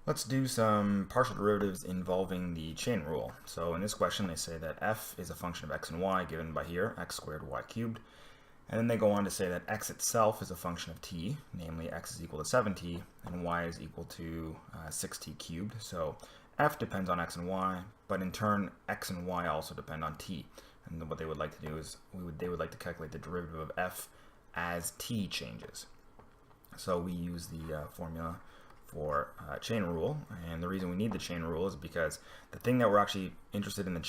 Let's do some partial derivatives involving the chain rule. So in this question they say that f is a function of x and y given by here, x squared y cubed. And then they go on to say that x itself is a function of t, namely x is equal to 7t and y is equal to 6t cubed. So f depends on x and y, but in turn x and y also depend on t. And what they would like to do is they would like to calculate the derivative of f as t changes. So we use the formula for chain rule, and the reason we need the chain rule is because the thing that we're actually interested in the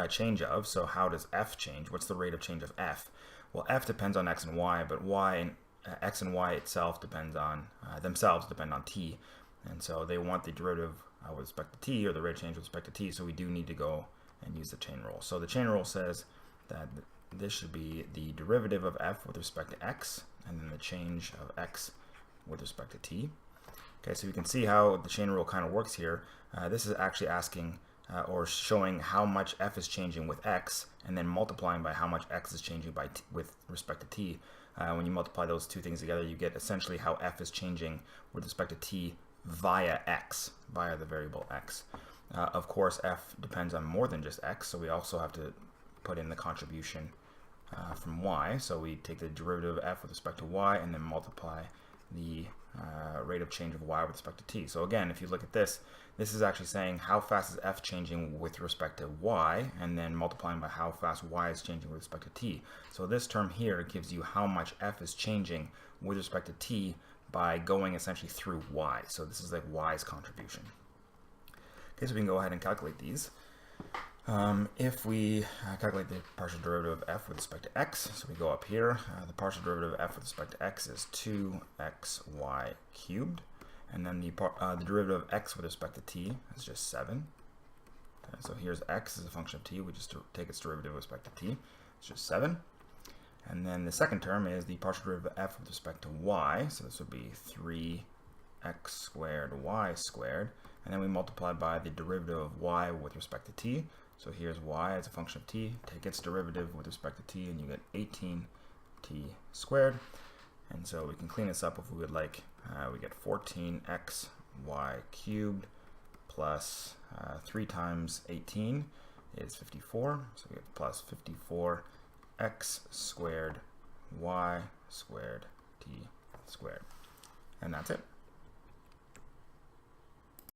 change of, so how does f change? What's the rate of change of f? Well, f depends on x and y, but x and y itself depend on t, and so they want the derivative with respect to t, or the rate of change with respect to t, so we do need to go and use the chain rule. So the chain rule says that this should be the derivative of f with respect to x, and then the change of x with respect to t. Okay, so you can see how the chain rule kind of works here. This is actually asking or showing how much f is changing with x, and then multiplying by how much x is changing by with respect to t. When you multiply those two things together, you get essentially how f is changing with respect to t via x, via the variable x. Of course, f depends on more than just x, so we also have to put in the contribution from y. So we take the derivative of f with respect to y and then multiply the rate of change of y with respect to t. So again, if you look at this, this is actually saying how fast is f changing with respect to y, and then multiplying by how fast y is changing with respect to t. So this term here gives you how much f is changing with respect to t by going essentially through y. So this is like y's contribution. Okay, so we can go ahead and calculate these. If we calculate the partial derivative of f with respect to x, so we go up here, the partial derivative of f with respect to x is 2xy cubed, and then the derivative of x with respect to t is just 7. Okay, so here's x as a function of t, we just take its derivative with respect to t, it's just 7. And then the second term is the partial derivative of f with respect to y, so this would be 3x squared y squared, and then we multiply by the derivative of y with respect to t. So here's y as a function of t, take its derivative with respect to t, and you get 18t squared. And so we can clean this up if we would like. We get 14xy cubed plus 3 times 18 is 54. So we get plus 54x squared y squared t squared. And that's it.